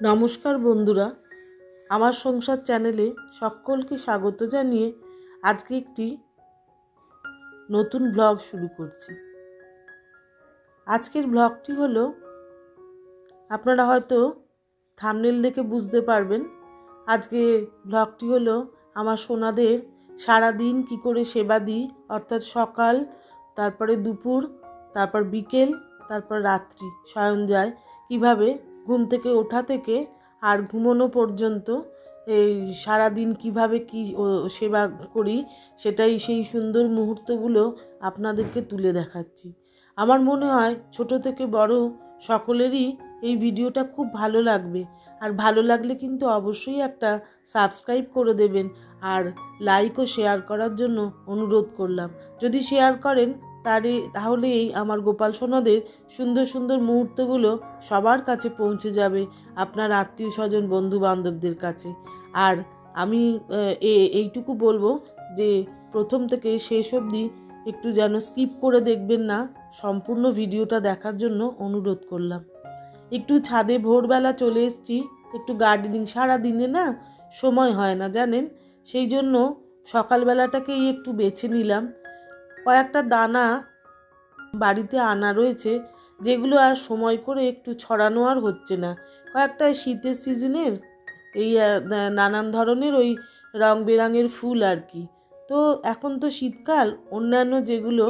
নমস্কার বন্ধুরা, আমার সংসার চ্যানেলে সকলকে স্বাগত জানিয়ে আজকে একটি নতুন ব্লগ শুরু করছি। আজকের ব্লগটি হলো, আপনারা হয়তো থাম্বনেল দেখে বুঝতে পারবেন, আজকে ব্লগটি হলো আমার সোনাদের সারাদিন কি করে সেবা দিই, অর্থাৎ সকাল, তারপরে দুপুর, তারপর বিকেল, তারপর রাত্রি শয়ন যায়, কীভাবে ঘুম থেকে ওঠা থেকে আর ঘুমোনো পর্যন্ত এই সারাদিন কিভাবে কি সেবা করি, সেটাই সেই সুন্দর মুহূর্তগুলো আপনাদেরকে তুলে দেখাচ্ছি। আমার মনে হয় ছোট থেকে বড় সকলেরই এই ভিডিওটা খুব ভালো লাগবে, আর ভালো লাগলে কিন্তু অবশ্যই একটা সাবস্ক্রাইব করে দেবেন আর লাইক ও শেয়ার করার জন্য অনুরোধ করলাম। যদি শেয়ার করেন তাহলে এই আমার গোপাল সোনাদের সুন্দর সুন্দর মুহূর্তগুলো সবার কাছে পৌঁছে যাবে, আপনার আত্মীয় স্বজন বন্ধু বান্ধবদের কাছে। আর আমি এইটুকু বলবো যে প্রথম থেকে শেষ অবধি একটু যেন স্কিপ করে দেখবেন না, সম্পূর্ণ ভিডিওটা দেখার জন্য অনুরোধ করলাম। একটু ছাদে ভোরবেলা চলে এসেছি, একটু গার্ডেনিং, সারাদিনে না সময় হয় না জানেন, সেই জন্য সকালবেলাটাকেই একটু বেছে নিলাম। কয়েকটা দানা বাড়িতে আনা রয়েছে, যেগুলো আর সময় করে একটু ছড়ানো আর হচ্ছে না। কয়েকটা শীতের সিজনের এই নানান ধরনের ওই রং বেরঙের ফুল আর কি। তো এখন তো শীতকাল, অন্যান্য যেগুলো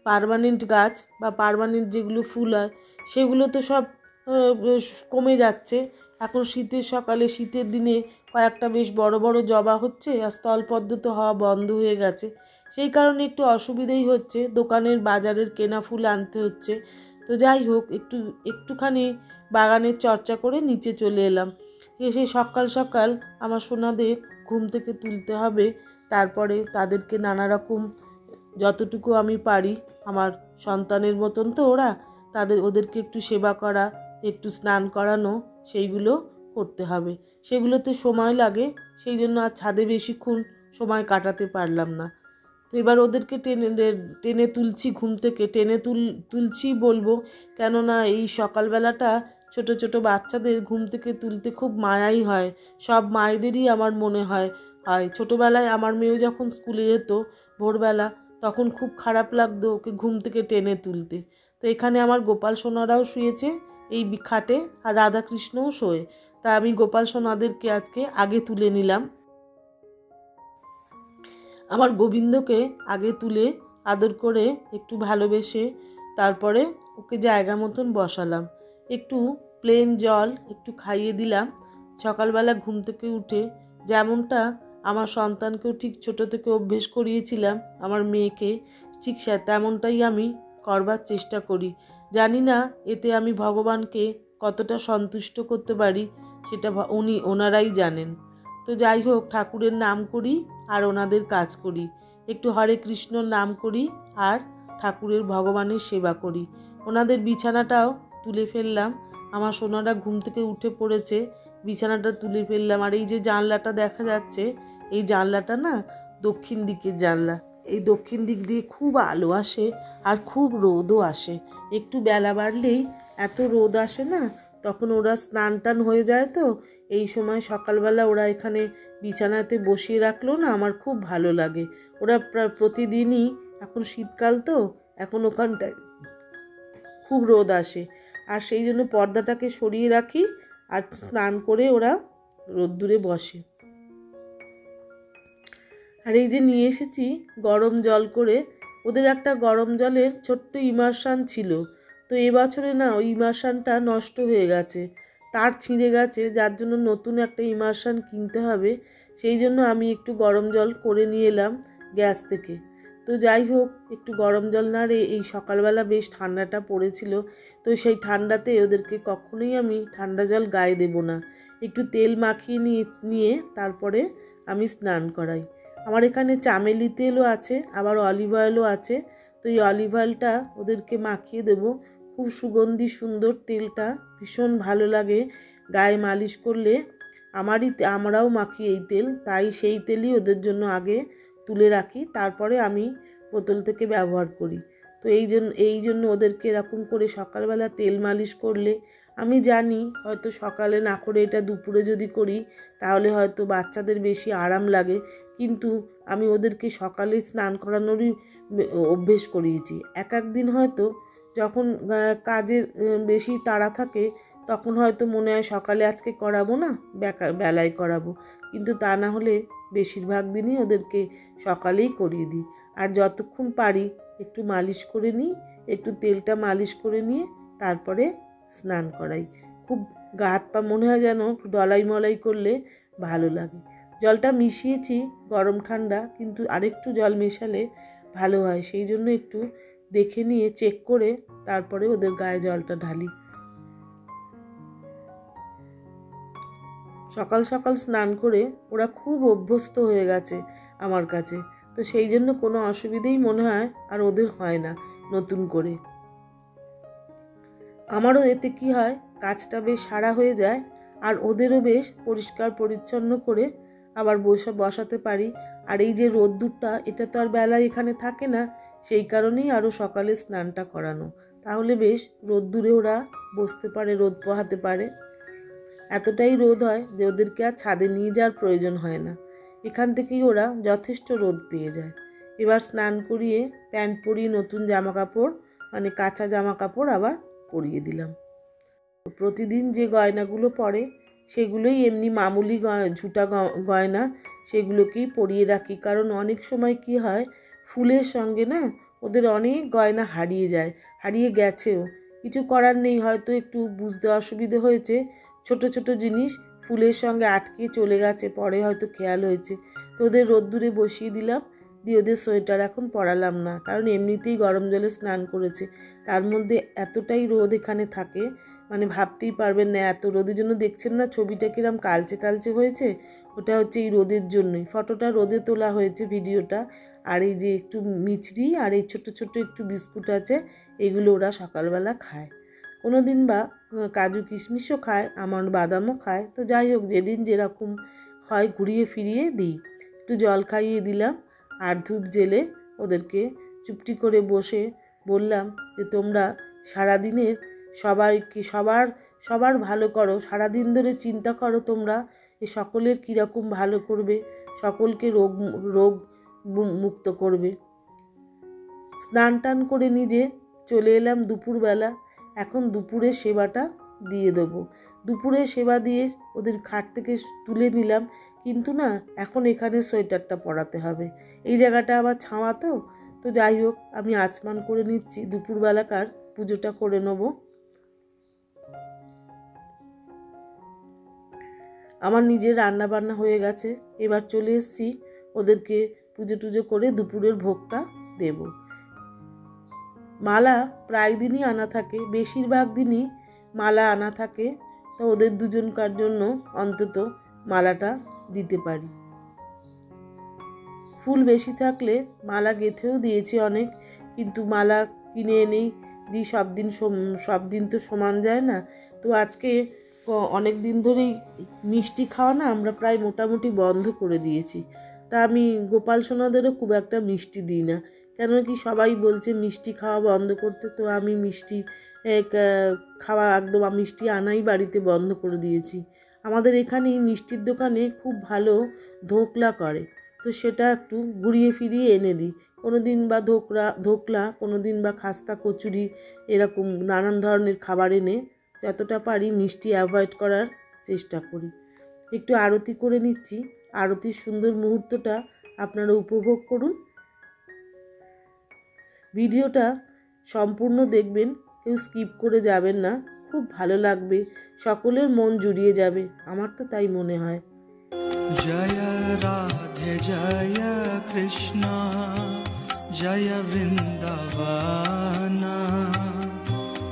পার্মানেন্ট গাছ বা পার্মানেন্ট যেগুলো ফুল হয় সেগুলো তো সব কমে যাচ্ছে। এখন শীতের সকালে, শীতের দিনে কয়েকটা বেশ বড় বড় জবা হচ্ছে, আর স্থলপদ্ম তো হওয়া বন্ধ হয়ে গেছে। সেই কারণে একটু অসুবিধেই হচ্ছে, দোকানের বাজারের কেনা ফুল আনতে হচ্ছে। তো যাই হোক, একটুখানি বাগানের চর্চা করে নিচে চলে এলাম। এসে সকাল সকাল আমার সোনাদের ঘুম থেকে তুলতে হবে, তারপরে তাদেরকে নানা রকম যতটুকু আমি পারি, আমার সন্তানের মতন তো ওরা, ওদেরকে একটু সেবা করা, একটু স্নান করানো, সেইগুলো করতে হবে। সেগুলোতে সময় লাগে, সেই জন্য আর ছাদে বেশিক্ষণ সময় কাটাতে পারলাম না। তো এবার ওদেরকে টেনে তুলছি, ঘুম থেকে টেনে তুলছি বলবো, কেননা এই সকালবেলাটা ছোট ছোট বাচ্চাদের ঘুম থেকে তুলতে খুব মায়াই হয়। সব মায়েদেরই আমার মনে হয়। ছোটোবেলায় আমার মেয়ে যখন স্কুলে যেত ভোরবেলা, তখন খুব খারাপ লাগতো ওকে ঘুম থেকে টেনে তুলতে। তো এখানে আমার গোপাল সোনারাও শুয়েছে এই খাটে, আর রাধাকৃষ্ণও শোয়ে। তা আমি গোপাল সোনাদেরকে আজকে আগে তুলে নিলাম। আমার গোবিন্দকে আগে তুলে আদর করে একটু ভালোবেসে তারপরে ওকে জায়গা মতন বসালাম। একটু প্লেন জল একটু খাইয়ে দিলাম। সকালবেলা ঘুম থেকে উঠে যেমনটা আমার সন্তানকেও ঠিক ছোট থেকে অভ্যেস করিয়েছিলাম, আমার মেয়েকে ঠিক তেমনটাই আমি করবার চেষ্টা করি। জানি না এতে আমি ভগবানকে কতটা সন্তুষ্ট করতে পারি, সেটা ওনারাই জানেন। তো যাই হোক, ঠাকুরের নাম করি আর ওনাদের কাজ করি, একটু হরে কৃষ্ণর নাম করি আর ঠাকুরের ভগবানের সেবা করি। ওনাদের বিছানাটাও তুলে ফেললাম। আমার সোনারা ঘুম থেকে উঠে পড়েছে, বিছানাটা তুলে ফেললাম। আর এই যে জানলাটা দেখা যাচ্ছে, এই জানলাটা না দক্ষিণ দিকের জানলা। এই দক্ষিণ দিক দিয়ে খুব আলো আসে আর খুব রোদও আসে। একটু বেলা বাড়লেই এত রোদ আসে না, তখন ওরা স্নান টান হয়ে যায়। তো এই সময় সকালবেলা ওরা এখানে বিছানাতে বসিয়ে রাখলো না, আমার খুব ভালো লাগে। ওরা প্রতিদিনই, এখন শীতকাল তো, এখন ওখানটায় খুব রোদ আসে, আর সেই জন্য পর্দাটাকে সরিয়ে রাখি, আর স্নান করে ওরা রোদ্দুরে বসে। আর এই যে নিয়ে এসেছি গরম জল করে, ওদের একটা গরম জলের ছোট্ট ইমার্শান ছিল। তো এবছরে না ওই ইমার্শানটা নষ্ট হয়ে গেছে, তার ছিঁড়ে গেছে, যার জন্য নতুন একটা ইমার্শান কিনতে হবে। সেই জন্য আমি একটু গরম জল করে নিয়ে এলাম গ্যাস থেকে। তো যাই হোক, একটু গরম জল না রে, এই সকালবেলা বেশ ঠান্ডাটা পড়েছিল, তো সেই ঠান্ডাতে ওদেরকে কখনোই আমি ঠান্ডা জল গায়ে দেব না। একটু তেল মাখিয়ে নিয়ে তারপরে আমি স্নান করাই। আমার এখানে চামেলি তেলও আছে, আবার অলিভ অয়েলও আছে। তো এই অলিভ অয়েলটা ওদেরকে মাখিয়ে দেব। খুব সুগন্ধি সুন্দর তেলটা, ভীষণ ভালো লাগে গায়ে মালিশ করলে। আমরাও মাখি এই তেল, তাই সেই তেলই ওদের জন্য আগে তুলে রাখি, তারপরে আমি বোতল থেকে ব্যবহার করি। তো এই জন্য ওদেরকে এরকম করে সকালবেলা তেল মালিশ করলে আমি জানি হয়তো সকালে না করে এটা দুপুরে যদি করি তাহলে হয়তো বাচ্চাদের বেশি আরাম লাগে, কিন্তু আমি ওদেরকে সকালে স্নান করানোরই অভ্যেস করিয়েছি। এক দিন হয়তো যখন কাজের বেশি তাড়া থাকে তখন হয়তো মনে হয় সকালে আজকে করাবো না, বেলায় করাবো, কিন্তু তা না হলে বেশিরভাগ দিনই ওদেরকে সকালেই করিয়ে দিই। আর যতক্ষণ পারি একটু মালিশ করে নিই, একটু তেলটা মালিশ করে নিয়ে তারপরে স্নান করাই। খুব গা হাত পা মনে হয় যেন ডলাই মলাই করলে ভালো লাগে। জলটা মিশিয়েছি গরম ঠান্ডা, কিন্তু আরেকটু জল মেশালে ভালো হয়, সেই জন্য একটু দেখে নিয়ে চেক করে তারপরে ওদের গায়ে জলটা ঢালি। সকাল সকাল স্নান করে ওরা খুব অভ্যস্ত হয়ে গেছে আমার কাছে, তো সেই জন্য কোনো অসুবিধেই মনে হয় আর ওদের হয় না নতুন করে। আমারও এতে কি হয়, কাজটা বেশ সারা হয়ে যায় আর ওদেরও বেশ পরিষ্কার পরিচ্ছন্ন করে আবার বসাতে পারি। আর এই যে রোদ্দুরটা, এটা তো আর বেলায় এখানে থাকে না, সেই কারণেই আরও সকালে স্নানটা করানো, তাহলে বেশ রোদ্দুরে ওরা বসতে পারে, রোদ পোহাতে পারে। এতটাই রোদ হয় যে ওদেরকে আর ছাদে নিয়ে যাওয়ার প্রয়োজন হয় না, এখান থেকেই ওরা যথেষ্ট রোদ পেয়ে যায়। এবার স্নান করিয়ে প্যান্ট পরিয়ে নতুন জামা কাপড়, মানে কাঁচা জামা কাপড় আবার পরিয়ে দিলাম। প্রতিদিন যে গয়নাগুলো পরে সেগুলোই এমনি মামুলি ঝুটা গয়না, সেগুলোকেই পরিয়ে রাখি। কারণ অনেক সময় কি হয়, ফুলের সঙ্গে না ওদের অনেক গয়না হারিয়ে যায়, হারিয়ে গেছেও, কিছু করার নেই, হয়তো একটু বুঝতে অসুবিধে হয়েছে, ছোট ছোট জিনিস ফুলের সঙ্গে আটকে চলে গেছে, পরে হয়তো খেয়াল হয়েছে, তো ওদের রোদ্দুরে বসিয়ে দিলাম, দিয়ে ওদের সোয়েটার এখন পরালাম না, কারণ এমনিতেই গরম জলে স্নান করেছে, তার মধ্যে এতটাই রোদ এখানে থাকে, মানে ভাবতেই পারবেন না এত রোদের জন্য। দেখছেন না ছবিটা কিরম কালচে কালচে হয়েছে, ওটা হচ্ছে এই রোদের জন্যই, ফটোটা রোদে তোলা হয়েছে, ভিডিওটা। আর এই যে একটু মিছরি আর এই ছোট ছোট একটু বিস্কুট আছে, এগুলো ওরা সকালবেলা খায়। কোনো দিন বা কাজু কিশমিশও খায়, আমার বাদামও খায়, তো যাই হোক যেদিন যেরকম হয় ঘুরিয়ে ফিরিয়ে দিই। একটু জল খাইয়ে দিলাম আর ধূপ জেলে ওদেরকে চুপটি করে বসে বললাম যে তোমরা সারাদিনের সবাইকে সবার ভালো করো, সারাদিন ধরে চিন্তা করো তোমরা এ সকলের কীরকম ভালো করবে, সকলকে রোগ মুক্ত করবে। স্নান টান করে নিজে চলে এলাম দুপুরবেলা, এখন দুপুরের সেবাটা দিয়ে দেবো। দুপুরের সেবা দিয়ে ওদের খাট থেকে তুলে নিলাম, কিন্তু না এখন এখানে সোয়েটারটা পরাতে হবে, এই জায়গাটা আবার ছাওয়া, তো যাই হোক আমি আচমান করে নিচ্ছি, দুপুরবেলাকার পুজোটা করে নেব। আমার নিজের রান্না বান্না হয়ে গেছে, এবার চলে এসেছি ওদেরকে পুজো টুজো করে দুপুরের ভোগটা দেব। মালা প্রায় দিনই আনা থাকে, বেশিরভাগ দিনই মালা আনা থাকে, তো ওদের দুজনকার জন্য অন্তত মালাটা দিতে পারি। ফুল বেশি থাকলে মালা গেঁথেও দিয়েছি অনেক, কিন্তু মালা কিনে এনেই দিই, সব দিন তো সমান যায় না। তো আজকে অনেক দিন ধরেই মিষ্টি খাওয়া না আমরা প্রায় মোটামুটি বন্ধ করে দিয়েছি, তা আমি গোপাল সোনাদেরও খুব একটা মিষ্টি দিই না, কেন কি সবাই বলছে মিষ্টি খাওয়া বন্ধ করতে, তো আমি মিষ্টি খাওয়া একদম মিষ্টি আনাই বাড়িতে বন্ধ করে দিয়েছি। আমাদের এখানেই মিষ্টির দোকানে খুব ভালো ধোকলা করে, তো সেটা একটু ঘুরিয়ে ফিরিয়ে এনে দিই, কোনো দিন বা ধোকলা, কোনো দিন বা খাস্তা কচুরি, এরকম নানান ধরনের খাবার এনে যতটা পারি মিষ্টি অ্যাভয়েড করার চেষ্টা করি। একটু আরতি করে নিচ্ছি, আরতির সুন্দর মুহূর্তটা আপনারা উপভোগ করুন। ভিডিওটা সম্পূর্ণ দেখবেন, কেউ স্কিপ করে যাবেন না, খুব ভালো লাগবে, সকলের মন জুড়িয়ে যাবে, আমার তো তাই মনে হয়। জয় রাধে জয় কৃষ্ণ জয় বৃন্দাবন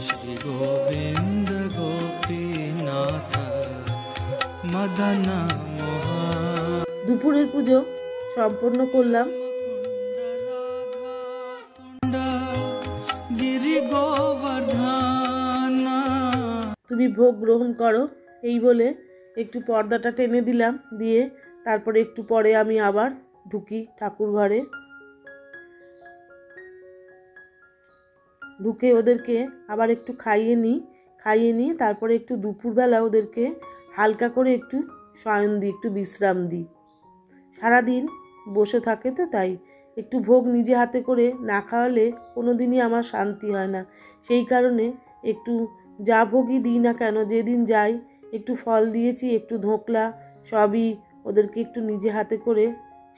শ্রী গোবিন্দ গোপীনাথ মদন মোহন। দুপুরের পুজো সম্পন্ন করলাম। গিরি গোবর্ধন তুমি ভোগ গ্রহণ করো, এই বলে একটু পর্দাটা টেনে দিলাম, দিয়ে তারপরে একটু পরে আমি আবার ঢুকি ঠাকুর ঘরে। ঢুকে ওদেরকে আবার একটু খাইয়ে নিই, খাইয়ে নিয়ে তারপরে একটু দুপুরবেলা ওদেরকে হালকা করে একটু শয়ন দিই, একটু বিশ্রাম দিই। সারাদিন বসে থাকে তো, তাই একটু ভোগ নিজে হাতে করে না খাওয়ালে কোনো দিনই আমার শান্তি হয় না। সেই কারণে একটু যা ভোগই দিই না কেন, যেদিন যাই একটু ফল দিয়েছি, একটু ধোকলা, সবই ওদেরকে একটু নিজে হাতে করে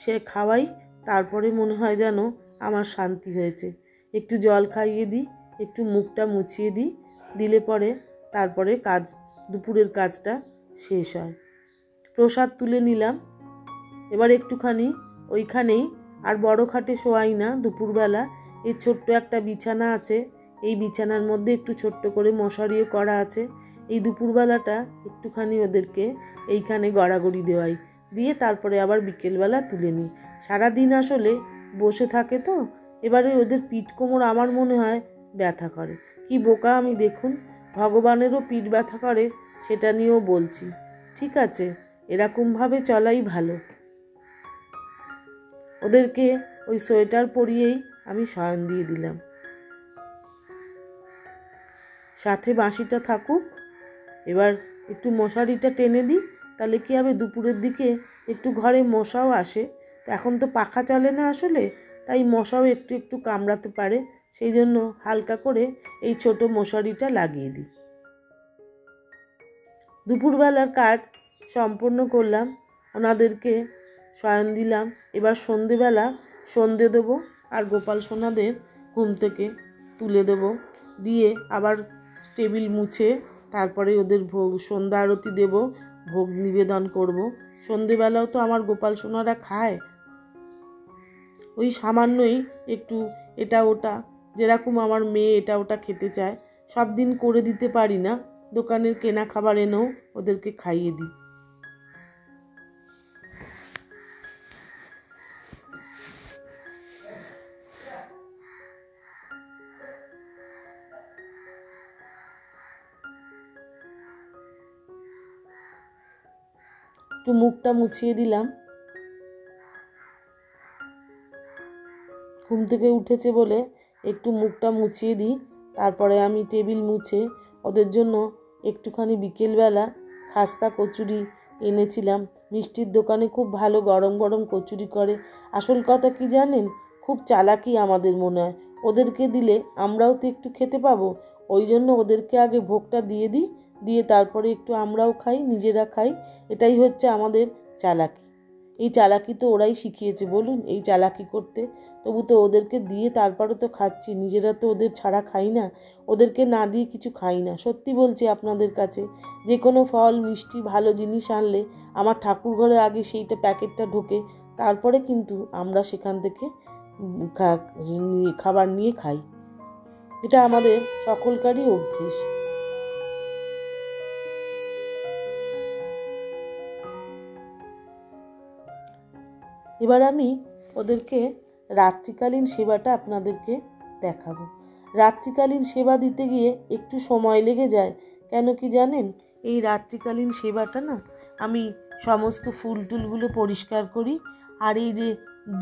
সে খাওয়াই। তারপরে মনে হয় যেন আমার শান্তি হয়েছে। একটু জল খাইয়ে দিই, একটু মুখটা মুছিয়ে দিই, দিলে পরে তারপরে দুপুরের কাজটা শেষ হয়। প্রসাদ তুলে নিলাম। এবার একটুখানি ওইখানেই, আর বড় খাটে শোয়াই না দুপুরবেলা, এই ছোট্ট একটা বিছানা আছে, এই বিছানার মধ্যে একটু ছোট্ট করে মশারিও করা আছে। এই দুপুরবেলাটা একটুখানি ওদেরকে এইখানে গড়াগড়ি দেওয়াই, দিয়ে তারপরে আবার বিকেলবেলা তুলে নিই। সারাদিন আসলে বসে থাকে তো, এবারে ওদের পিঠ কোমর আমার মনে হয় ব্যথা করে। কি বোকা আমি দেখুন, ভগবানেরও পিঠ ব্যথা করে, সেটা নিয়েও বলছি। ঠিক আছে, এরকমভাবে চলাই ভালো। ওদেরকে ওই সোয়েটার পরিয়েই আমি শয়ন দিয়ে দিলাম। সাথে বাঁশিটা থাকুক। এবার একটু মশারিটা টেনে দিই, তাহলে কি হবে, দুপুরের দিকে একটু ঘরে মশাও আসে। তো এখন তো পাখা চলে না আসলে, তাই মশাও একটু একটু কামড়াতে পারে, সেই জন্য হালকা করে এই ছোট মশারিটা লাগিয়ে দিই। দুপুরবেলার কাজ সম্পূর্ণ করলাম, ওনাদেরকে শয়ন দিলাম। এবার সন্ধেবেলা সন্ধে দেবো, আর গোপাল সোনাদের ঘুম থেকে তুলে দেব, দিয়ে আবার টেবিল মুছে তারপরে ওদের সন্ধ্যা আরতি দেব, ভোগ নিবেদন করব। সন্ধেবেলাও তো আমার গোপাল সোনারা খায়, ওই সামান্যই একটু এটা ওটা, যেরকম আমার মেয়ে এটা ওটা খেতে চায়। সব দিন করে দিতে পারি না, দোকানের কেনা খাবার এনেও ওদেরকে খাইয়ে দিই। একটু মুখটা মুছিয়ে দিলাম, ঘুম থেকে উঠেছে বলে একটু মুখটা মুছিয়ে দিই। তারপরে আমি টেবিল মুছে ওদের জন্য একটুখানি বিকেলবেলা খাস্তা কচুরি এনেছিলাম। মিষ্টির দোকানে খুব ভালো গরম গরম কচুরি করে। আসল কথা কি জানেন, খুব চালাকি আমাদের মনে হয়, ওদেরকে দিলে আমরাও তো একটু খেতে পাবো। ওই জন্য ওদেরকে আগে ভোগটা দিয়ে দিই, দিয়ে তারপরে একটু আমরাও খাই, নিজেরা খাই। এটাই হচ্ছে আমাদের চালাকি। এই চালাকি তো ওরাই শিখিয়েছে বলুন, এই চালাকি করতে। তবু তো ওদেরকে দিয়ে তারপরে তো খাচ্ছি, নিজেরা তো ওদের ছাড়া খাই না, ওদেরকে না দিয়ে কিছু খাই না। সত্যি বলছি আপনাদের কাছে, যে কোনো ফল মিষ্টি ভালো জিনিস আনলে আমার ঠাকুর ঘরে আগে সেইটা প্যাকেটটা ঢোকে, তারপরে কিন্তু আমরা সেখান থেকে খাবার নিয়ে খাই। এটা আমাদের সকলকারই অভ্যেস। এবার আমি ওদেরকে রাত্রিকালীন সেবাটা আপনাদেরকে দেখাবো। রাত্রিকালীন সেবা দিতে গিয়ে একটু সময় লেগে যায়, কেন কি জানেন, এই রাত্রিকালীন সেবাটা না আমি সমস্ত ফুল টুলগুলো পরিষ্কার করি। আর এই যে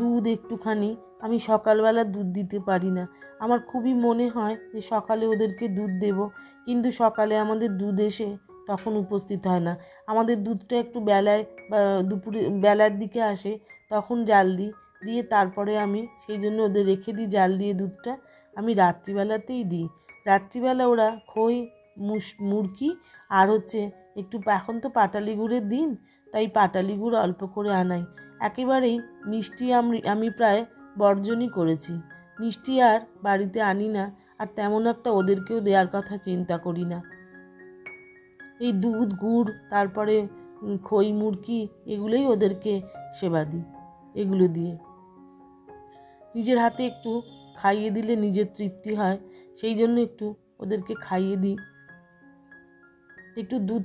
দুধ একটুখানি, আমি সকালবেলা দুধ দিতে পারি না, আমার খুবই মনে হয় যে সকালে ওদেরকে দুধ দেব, কিন্তু সকালে আমাদের দুধ এসে তখন উপস্থিত হয় না। আমাদের দুধটা একটু বেলায় বা দুপুরে বেলার দিকে আসে, তখন জাল দিই, দিয়ে তারপরে আমি সেই জন্য ওদের রেখে দিই জাল দিয়ে দুধটা। আমি রাত্রিবেলাতেই দিই। রাত্রিবেলা ওরা খই মুরকি আর হচ্ছে একটু, এখন তো পাটালি গুড়ের দিন, তাই পাটালি গুড় অল্প করে আনাই। একেবারেই মিষ্টি আমি প্রায় বর্জনই করেছি, মিষ্টি আর বাড়িতে আনি না, আর তেমন একটা ওদেরকেও দেওয়ার কথা চিন্তা করি না। এই দুধ গুড় তারপরে খই মুরকি এগুলোই ওদেরকে সেবা দিই। এগুলো দিয়ে নিজের হাতে একটু খাইয়ে দিলে নিজের তৃপ্তি হয়, সেই জন্য একটু ওদেরকে খাইয়ে দিই। একটু দুধ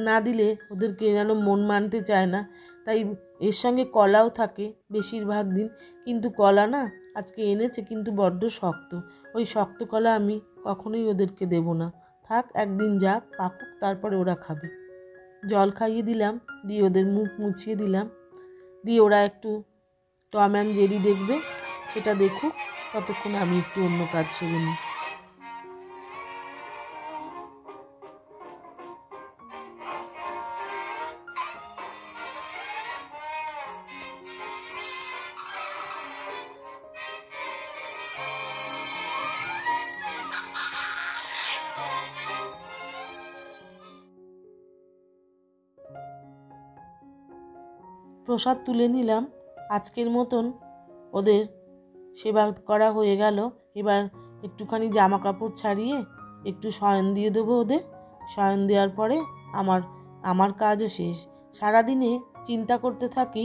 না দিলে ওদেরকে যেন মন মানতে চায় না, তাই এর সঙ্গে কলাও থাকে বেশিরভাগ দিন। কিন্তু কলা না আজকে এনেছে, কিন্তু বড্ড শক্ত, ওই শক্ত কলা আমি কখনোই ওদেরকে দেব না। থাক, একদিন যাক, পাকুক, তারপরে ওরা খাবে। জল খাইয়ে দিলাম, দিয়ে ওদের মুখ মুছিয়ে দিলাম, দিয়ে ওরা একটু টম অ্যান্ড জেরি দেখবে, সেটা দেখুক, ততক্ষণ আমি একটু অন্য কাজ সেরে নিই। প্রসাদ তুলে নিলাম। আজকের মতন ওদের সেবা করা হয়ে গেল। এবার একটুখানি জামা কাপড় ছাড়িয়ে একটু শয়ন দিয়ে দেবো ওদের। শয়ন দেওয়ার পরে আমার কাজও শেষ। সারাদিনে চিন্তা করতে থাকি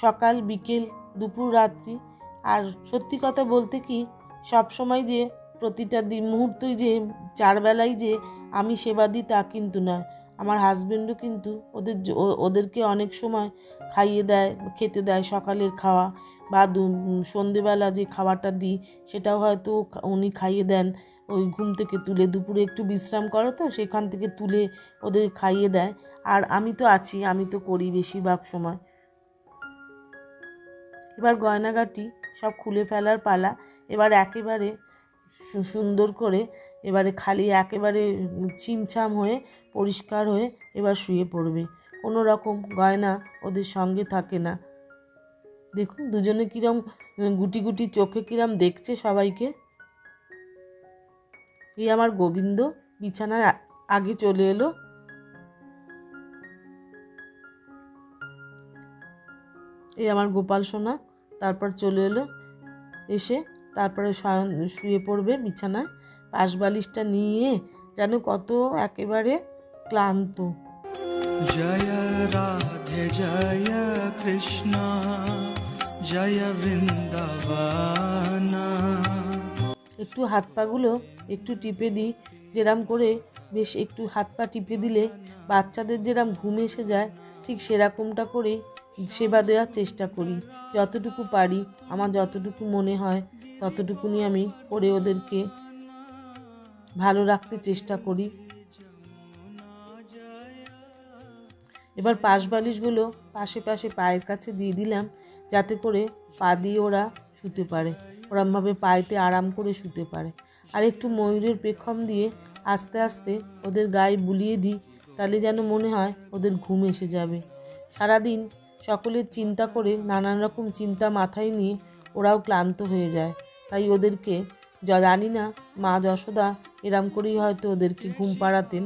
সকাল বিকেল দুপুর রাত্রি। আর সত্যি কথা বলতে কি, সবসময় যে প্রতিটা মুহূর্তই যে চারবেলাই যে আমি সেবা দিই তা কিন্তু না। আমার হাজব্যান্ডও কিন্তু ওদেরকে অনেক সময় খাইয়ে দেয়, খেতে দেয়। সকালের খাওয়া বা সন্ধেবেলা যে খাওয়াটা দিই সেটাও হয়তো উনি খাইয়ে দেন। ওই ঘুম থেকে তুলে দুপুরে একটু বিশ্রাম করো তো সেখান থেকে তুলে ওদের খাইয়ে দেয়। আর আমি তো আছি, আমি তো করি বেশিরভাগ সময়। এবার গয়নাগাটি সব খুলে ফেলার পালা। এবার একেবারে সুন্দর করে এবারে খালি একেবারে ছিমছাম হয়ে পরিষ্কার হয়ে এবার শুয়ে পড়বে। কোনো রকম গয়না ওদের সঙ্গে থাকে না। দেখুন দুজনে কিরম গুটি গুটি চোখে কিরম দেখছে সবাইকে। এই আমার গোবিন্দ বিছানায় আগে চলে এলো। এই আমার গোপাল সোনা তারপর চলে এলো। এসে তারপরে শুয়ে পড়বে বিছানায়। পাশ বালিশটা নিয়ে যেন কত একেবারে ক্লান্ত। জয় রাধে জয় কৃষ্ণ জয় বৃন্দাবন। একটু হাত পাগুলো একটু টিপে দিই, যেরম করে বেশ একটু হাত পা টিপে দিলে বাচ্চাদের যেরম ঘুম এসে যায় ঠিক সেরকমটা করেই সেবা দেওয়ার চেষ্টা করি। যতটুকু পারি, আমার যতটুকু মনে হয় ততটুকুনি আমি করে ওদেরকে ভালো রাখতে চেষ্টা করি। এবার পাশ বালিশগুলো পাশে পাশে পায়ের কাছে দিয়ে দিলাম, যাতে করে পা দিয়ে ওরা শুতে পারে, ওরমভাবে পায়েতে আরাম করে শুতে পারে। আর একটু ময়ূরের পেখম দিয়ে আস্তে আস্তে ওদের গায়ে বুলিয়ে দিই, তাহলে যেন মনে হয় ওদের ঘুম এসে যাবে। সারাদিন সকলের চিন্তা করে নানান রকম চিন্তা মাথায় নিয়ে ওরাও ক্লান্ত হয়ে যায়। তাই ওদেরকে জানি না মা যশোদা এরম করেই হয়তো ওদেরকে ঘুম পাড়াতেন।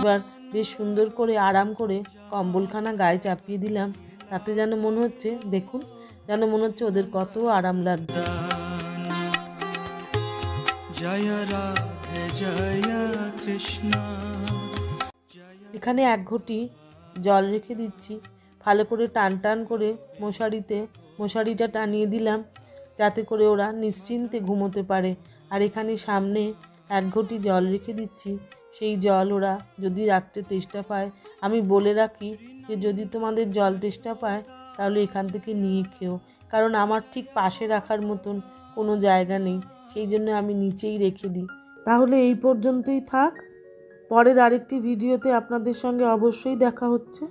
এবার বেশ সুন্দর করে আরাম করে কম্বলখানা গায়ে চাপিয়ে দিলাম, তাতে যেন মনে হচ্ছে, দেখুন যেন মনে হচ্ছে ওদের কত আরাম লাগছে। জয় রাধে জয় কৃষ্ণ। এখানে এক ঘটি জল রেখে দিচ্ছি, ভালো করে টান টান করে মশারিটা টানিয়ে দিলাম, যাতে করে ওরা নিশ্চিন্তে ঘুমোতে পারে। আর এখানে সামনে এক ঘটি জল রেখে দিচ্ছি, সেই জল ওরা যদি রাত্রে তেষ্টা পায়, আমি বলে রাখি যে যদি তোমাদের জল তেষ্টা পায় তাহলে এখান থেকে নিয়ে খেও, কারণ আমার ঠিক পাশে রাখার মতন কোনো জায়গা নেই, সেই জন্য আমি নিচেই রেখে দিই। তাহলে এই পর্যন্তই থাক, পরের আরেকটি ভিডিওতে আপনাদের সঙ্গে অবশ্যই দেখা হচ্ছে।